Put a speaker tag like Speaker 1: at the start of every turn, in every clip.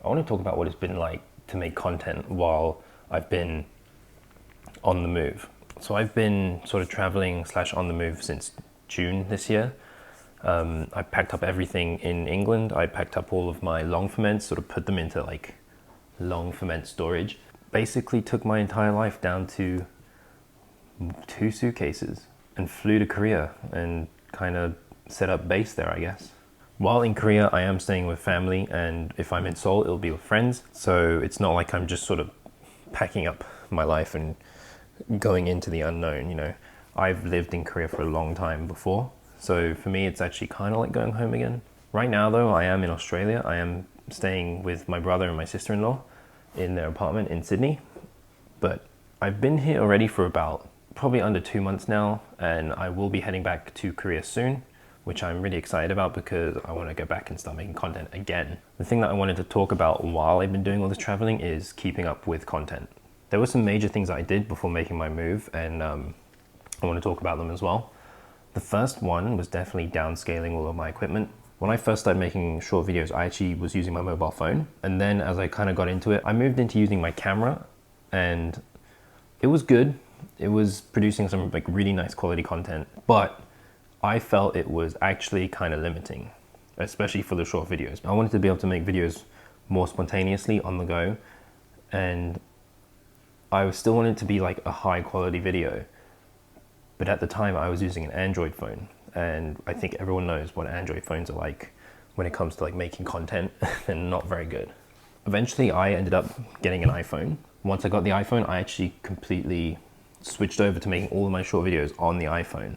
Speaker 1: want to talk about what it's been like to make content while I've been on the move. So I've been sort of traveling / on the move since June this year. I packed up everything in England. I packed up all of my long ferments, sort of put them into like long ferment storage. Basically took my entire life down to 2 suitcases and flew to Korea and kind of set up base there, I guess. While in Korea, I am staying with family, and if I'm in Seoul, it'll be with friends. So it's not like I'm just sort of packing up my life and going into the unknown, you know. I've lived in Korea for a long time before, so for me, it's actually kind of like going home again. Right now, though, I am in Australia. I am staying with my brother and my sister-in-law in their apartment in Sydney. But I've been here already for about probably under 2 months now, and I will be heading back to Korea soon, which I'm really excited about because I want to go back and start making content again. The thing that I wanted to talk about while I've been doing all this traveling is keeping up with content. There were some major things that I did before making my move, and I want to talk about them as well. The first one was definitely downscaling all of my equipment. When I first started making short videos, I actually was using my mobile phone. And then as I kind of got into it, I moved into using my camera, and it was good. It was producing some like really nice quality content, but I felt it was actually kind of limiting, especially for the short videos. I wanted to be able to make videos more spontaneously on the go, and I still wanted it to be like a high quality video. But at the time I was using an Android phone, and I think everyone knows what Android phones are like when it comes to like making content. They're not very good. Eventually I ended up getting an iPhone. Once I got the iPhone, I actually completely switched over to making all of my short videos on the iPhone.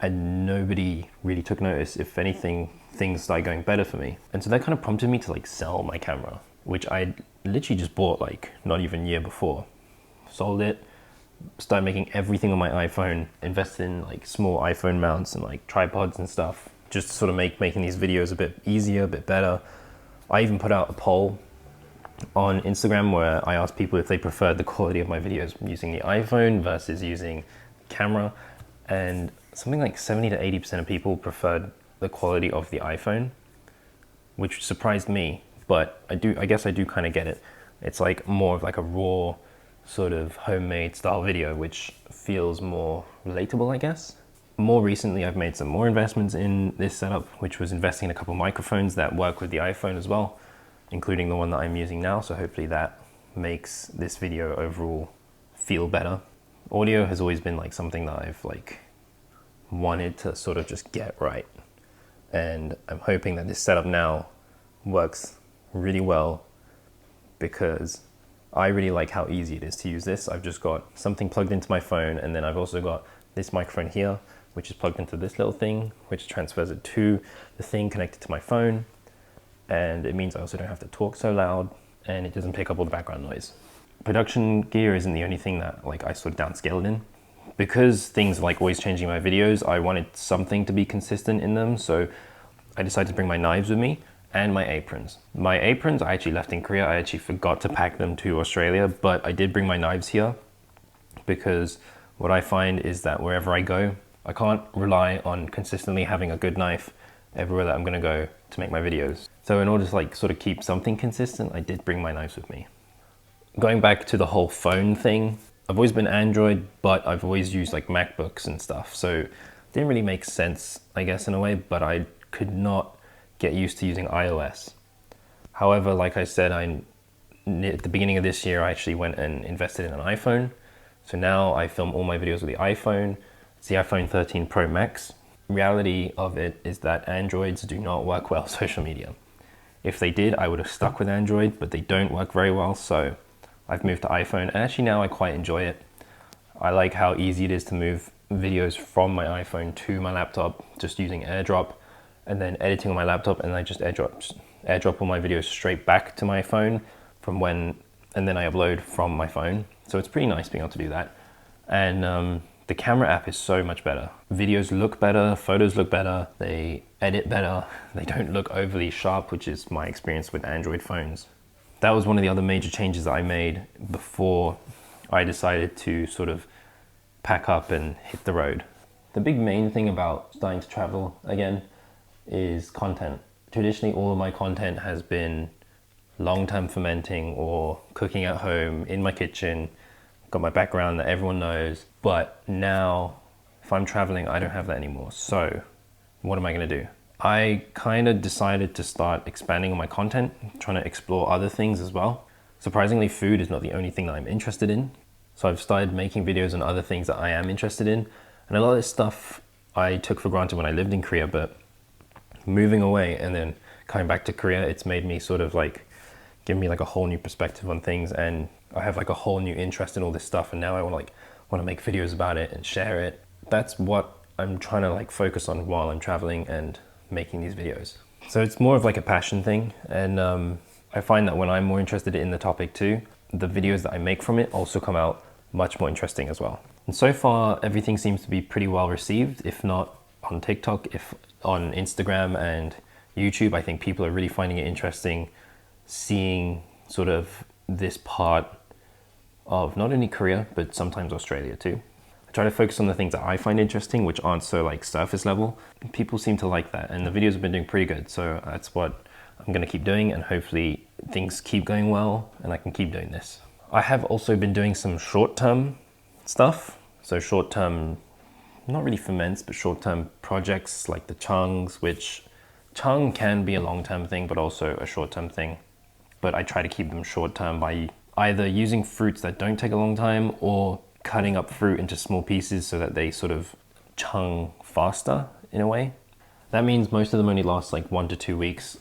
Speaker 1: And nobody really took notice. If anything, things started going better for me. And so that kind of prompted me to like sell my camera, which I literally just bought like not even a year before. Sold it, started making everything on my iPhone, invested in like small iPhone mounts and like tripods and stuff, just to sort of making these videos a bit easier, a bit better. I even put out a poll on Instagram where I asked people if they preferred the quality of my videos using the iPhone versus using camera, and something like 70 to 80% of people preferred the quality of the iPhone, which surprised me, but I guess I do kind of get it. It's like more of like a raw sort of homemade style video, which feels more relatable, I guess. More recently, I've made some more investments in this setup, which was investing in a couple of microphones that work with the iPhone as well, including the one that I'm using now. So hopefully that makes this video overall feel better. Audio has always been like something that I've like wanted to sort of just get right. And I'm hoping that this setup now works really well, because I really like how easy it is to use this. I've just got something plugged into my phone, and then I've also got this microphone here, which is plugged into this little thing, which transfers it to the thing connected to my phone. And it means I also don't have to talk so loud, and it doesn't pick up all the background noise. Production gear isn't the only thing that like I sort of downscaled in. Because things like always changing my videos, I wanted something to be consistent in them, so I decided to bring my knives with me and my aprons. My aprons I actually left in Korea. I actually forgot to pack them to Australia, but I did bring my knives here, because what I find is that wherever I go, I can't rely on consistently having a good knife everywhere that I'm gonna go to make my videos. So in order to like sort of keep something consistent, I did bring my knives with me. Going back to the whole phone thing, I've always been Android, but I've always used like MacBooks and stuff. So it didn't really make sense, I guess, in a way, but I could not get used to using iOS. However, like I said, at the beginning of this year, I actually went and invested in an iPhone. So now I film all my videos with the iPhone. It's the iPhone 13 Pro Max. Reality of it is that Androids do not work well social media. If they did, I would have stuck with Android, but they don't work very well. So I've moved to iPhone, and actually now I quite enjoy it. I like how easy it is to move videos from my iPhone to my laptop, just using AirDrop, and then editing on my laptop, and I just AirDrop all my videos straight back to my phone and then I upload from my phone. So it's pretty nice being able to do that. And the camera app is so much better. Videos look better, photos look better, they edit better, they don't look overly sharp, which is my experience with Android phones. That was one of the other major changes that I made before I decided to sort of pack up and hit the road. The big main thing about starting to travel again is content. Traditionally, all of my content has been long-term fermenting or cooking at home in my kitchen. Got my background that everyone knows. But now, if I'm traveling, I don't have that anymore. So what am I gonna do? I kind of decided to start expanding on my content, trying to explore other things as well. Surprisingly, food is not the only thing that I'm interested in. So I've started making videos on other things that I am interested in. And a lot of this stuff I took for granted when I lived in Korea, but moving away and then coming back to Korea, it's made me sort of like, give me like a whole new perspective on things. And I have like a whole new interest in all this stuff. And now I want to make videos about it and share it. That's what I'm trying to like focus on while I'm traveling and making these videos. So it's more of like a passion thing. And I find that when I'm more interested in the topic too, the videos that I make from it also come out much more interesting as well. And so far, everything seems to be pretty well received, if not on TikTok, if on Instagram and YouTube. I think people are really finding it interesting seeing sort of this part of not only Korea, but sometimes Australia too. I try to focus on the things that I find interesting, which aren't so like surface level. People seem to like that, and the videos have been doing pretty good. So that's what I'm gonna keep doing, and hopefully things keep going well and I can keep doing this. I have also been doing some short-term stuff. So short-term, not really ferments, but short-term projects like the chungs, which chung can be a long-term thing, but also a short-term thing. But I try to keep them short-term by either using fruits that don't take a long time or cutting up fruit into small pieces so that they sort of chung faster in a way. That means most of them only last like 1 to 2 weeks,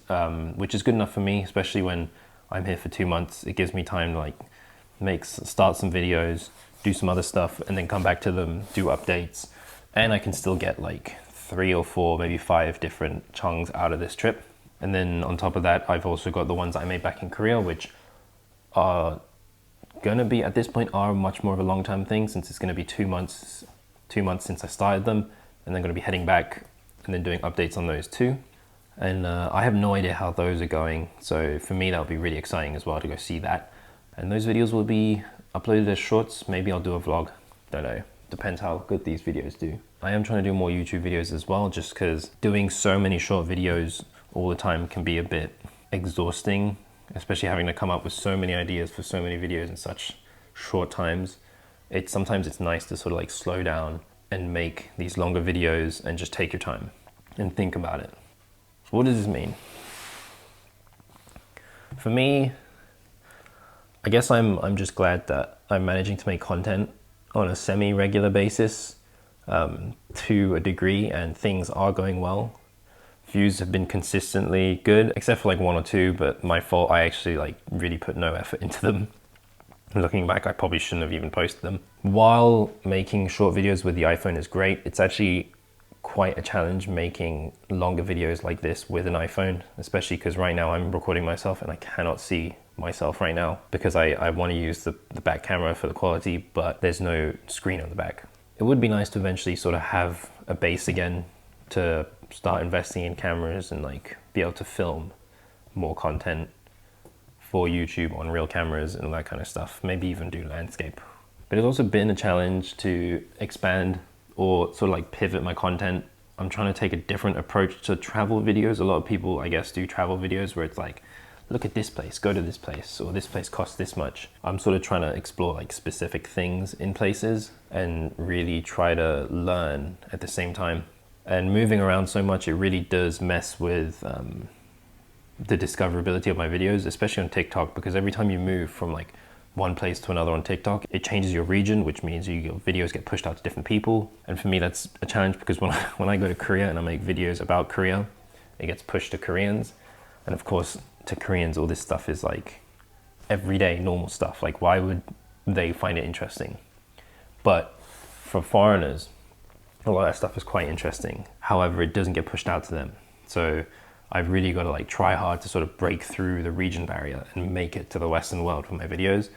Speaker 1: which is good enough for me, especially when I'm here for 2 months. It gives me time to like start some videos, do some other stuff, and then come back to them, do updates. And I can still get like 3 or 4, maybe 5 different chungs out of this trip. And then on top of that, I've also got the ones I made back in Korea, which are gonna be, at this point, are much more of a long-term thing, since it's gonna be 2 months since I started them, and then gonna be heading back and then doing updates on those too. And I have no idea how those are going. So for me, that'll be really exciting as well to go see that. And those videos will be uploaded as shorts. Maybe I'll do a vlog, don't know. Depends how good these videos do. I am trying to do more YouTube videos as well, just because doing so many short videos all the time can be a bit exhausting, especially having to come up with so many ideas for so many videos in such short times. Sometimes it's nice to sort of like slow down and make these longer videos and just take your time and think about it. So what does this mean? For me, I guess I'm just glad that I'm managing to make content on a semi-regular basis to a degree, and things are going well. Views have been consistently good, except for like 1 or 2, but my fault. I actually like really put no effort into them. Looking back, I probably shouldn't have even posted them. While making short videos with the iPhone is great, it's actually quite a challenge making longer videos like this with an iPhone, especially because right now I'm recording myself and I cannot see myself right now because I want to use the back camera for the quality, but there's no screen on the back. It would be nice to eventually sort of have a base again to start investing in cameras and like be able to film more content for YouTube on real cameras and all that kind of stuff. Maybe even do landscape. But it's also been a challenge to expand or sort of like pivot my content. I'm trying to take a different approach to travel videos. A lot of people, I guess, do travel videos where it's like, look at this place, go to this place, or this place costs this much. I'm sort of trying to explore like specific things in places and really try to learn at the same time. And moving around so much, it really does mess with the discoverability of my videos, especially on TikTok, because every time you move from like one place to another on TikTok, it changes your region, which means your videos get pushed out to different people. And for me, that's a challenge because when I go to Korea and I make videos about Korea, it gets pushed to Koreans. And of course, to Koreans, all this stuff is like everyday normal stuff. Like, why would they find it interesting? But for foreigners, a lot of that stuff is quite interesting. However, it doesn't get pushed out to them. So I've really got to like try hard to sort of break through the region barrier and make it to the Western world for my videos,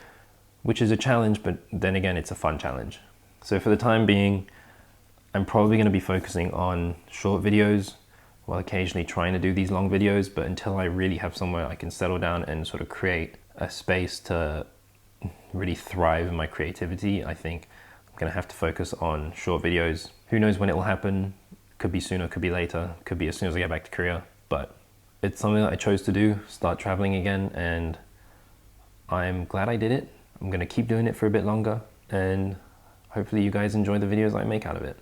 Speaker 1: which is a challenge, but then again, it's a fun challenge. So for the time being, I'm probably going to be focusing on short videos while occasionally trying to do these long videos. But until I really have somewhere I can settle down and sort of create a space to really thrive in my creativity, I think I'm going to have to focus on short videos. Who knows when it will happen? Could be sooner, could be later, could be as soon as I get back to Korea. But it's something that I chose to do, start traveling again, and I'm glad I did it. I'm gonna keep doing it for a bit longer, and hopefully you guys enjoy the videos I make out of it.